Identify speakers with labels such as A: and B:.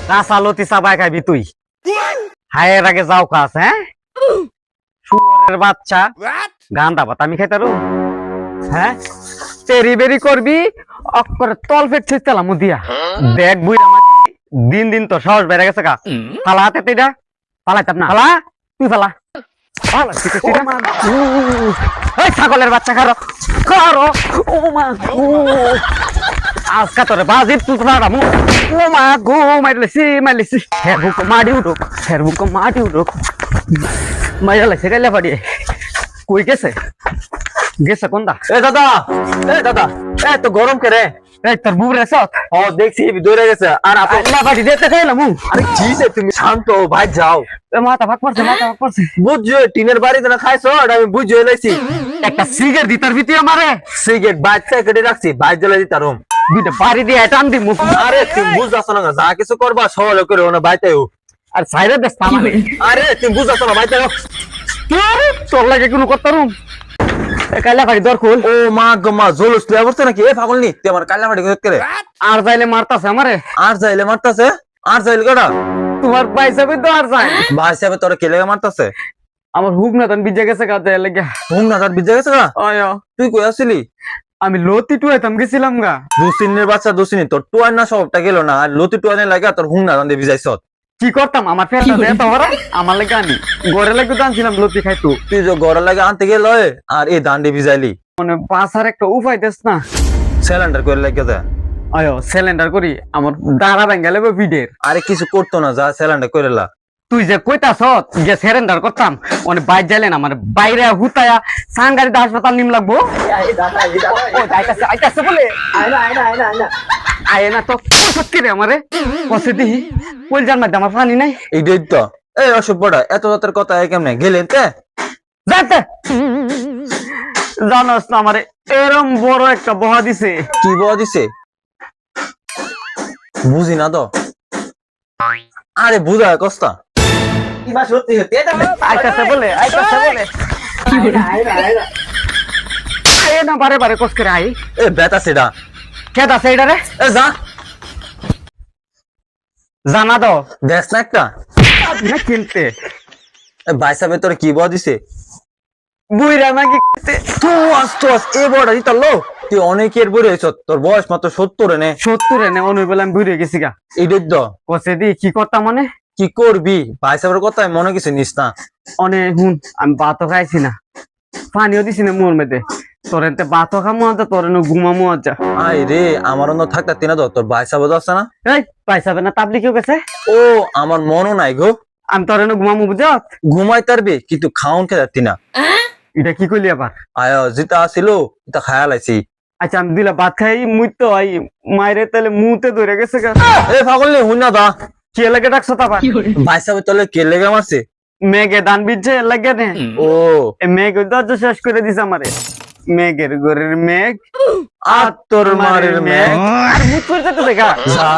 A: কাঁচা লতি চাবাই খাবি তুই হায়ের আগে যাও কাজ হ্যাঁ শুয়োরের বাচ্চা গান্দা ভাত আমি খাইতারু হ্যাঁ তেরি বেরি করবি অক্ষরে তল ফেট ছিলাম দিয়া দেখ বুইরা মাগি দিন দিন তো সাহস বেড়ে গেছে গা ফালা হাতে তেইটা ফালাইতাম না ফালা তুই ফালা ছাগলের বাচ্চা খারো খারো ও মা আজকা তোরে বাজি তুতরাড়া মু ও মা গো মারলেছি হের বুক মাটি উঠুক মাইরা লাগছে গাইলা পাড়ি কই গেছে কোনটা
B: এ দাদা তো গরম কে রে
A: এই তোর বুবরে সত
B: ও দেখছি দৌড়ে গেছে আর আপনি
A: আল্লাহ বাড়ি দিতে খাইলাম
B: আরে কি যে তুমি শান্ত ভাই যাও
A: মাথা ভাগ পড়ছে
B: বুঝছো টিনের বাড়িতে না খাইছো আর আমি বুঝে লাইছি
A: একটা সিগারেট দিতার ভিতরে আমারে
B: সিগারেট বাচ্চা কেটে রাখছি বাইর জ্বালা দিতারম
A: দুইটা বাড়ি দিয়ে টান দিমু
B: আরে তুমি বুঝছস না যা কিছু করবা সহল করে ওনা বাইতেও
A: আর সাইরে দেশ আমারে
B: আরে তুমি বুঝছস না বাইতেও
A: তোর লাগে কোনো করতারুম কাইলা বাড়ি দর খুল
B: ও মা গো মা জলুস তুই বলছ নাকি এ পাগল নি তুই আমার কাইলা বাড়ি গত করে
A: আর যাইলে মারতাছে আমারে
B: আর যাইলে মারতাছে আর যাইলে কটা
A: তোমার পয়সা তো আর যায়
B: ভাই সাহেব তোর কে লাগা মারতাছে
A: আমার হুক না তন বিজে গেছে গাতে লাগে
B: হুম না তার বিজে গেছে না
A: আয়া
B: তুই কই আসলি
A: আমি লতি টুয়াইতাম গেছিলাম গা
B: দুসিনের বাচ্চা দুসিনি তোর টুয়ার না সবটা গেল না আর লতি টুয়ানে লাগা তোর হুম না তান দিয়ে ভিজাইছ
A: কি করতাম আমার ফেরত দে তোরা আমার লাগে আমি গড়ে লাগে দানছিলাম লতি খাইতো
B: তুই যে ঘর লাগে আনতে গেল আর এই দান্ডে ভিজাইলি
A: মানে বাসার একটা উপায় দেস না
B: সিলিন্ডার করে লাগে যা
A: আয়ো সিলিন্ডার করি আমার দাঁড়া বেঙ্গালে ভিডের
B: আরে কিছু করতো না যা সিলিন্ডার করে লা
A: তুই যে কইতাছ যে সিলিন্ডার করতাম মানে বাইর যাইলেন আমার বাইরে হুতায়া সাংগারিতে হাসপাতাল নিম লাগবো ও আইতাছে বলে আয় না তো সত্যি রে আমারে কষে দিহি কইল জান মাঝে আমার পানি নাই
B: এই দেখ তো এই অসভ্যটা এত রাতের কথা কেমনে গেলেন তে
A: যাতে জানোস না আমারে এরম বড় একটা বহা দিছে
B: কি বয়া দিছে বুঝি না তো আরে বুঝা কস্তা
A: আইতাছে বলে আয় না বারে বারে কস করে আই
B: এ বেতা সেটা
A: কেদ আছে এটা রে
B: এ যা
A: জানা দাও
B: দেখ না একটা
A: না কিনতে
B: ভাই সাহেব তোর কি বয়া দিছে
A: বুইরা নাকি
B: তো আস্তো এ বড় দিতা লো তুই অনেকের বুড়ে হয়েছ তোর বয়স মাত্র 70 নে
A: 70 এনে অনু বেলা আমি বুইরে গেছি গা
B: এই দেখ তো
A: কসে দি কি করতাম মানে
B: কি করবি ভাই সাহেবের কথা মনে কিছু নিস না
A: অনে হুন আমি ভাতও খাইছি না পানিও দিছি না মোর মধ্যে তোর এতে ভাতও খামো আজ তোর ঘুমামো আজ
B: আই রে আমার অন্য থাকতা তিনা তো তোর ভাই সাহেব আছে না
A: এই পয়সা না তাবলি কেউ গেছে
B: ও আমার মনও নাই গো
A: আমি তোর ঘুমামো বুঝত
B: ঘুমাই তারবি কিন্তু খাওন খেয়ে যাতি না
A: এটা কি করলি আবার
B: আয় যেটা আসিল এটা খায়া লাইছি
A: আচ্ছা আমি দিলা ভাত খাই মুই তো আই মায়ের তাহলে মুতে ধরে গেছে গা
B: এ পাগল নি হুন না দা
A: কে লাগে ডাকছ তাবা
B: ভাই সাহেব তোলে কে লেগে মারছে
A: মেঘে দান বিচ্ছে লাগে নে
B: ও
A: এ মেঘ দরজা শেষ করে দিছে আমারে মেঘের ঘরের মেঘ
B: আর তোর মারের মেঘ
A: আর মুখ করে যেতে দেখা
B: যা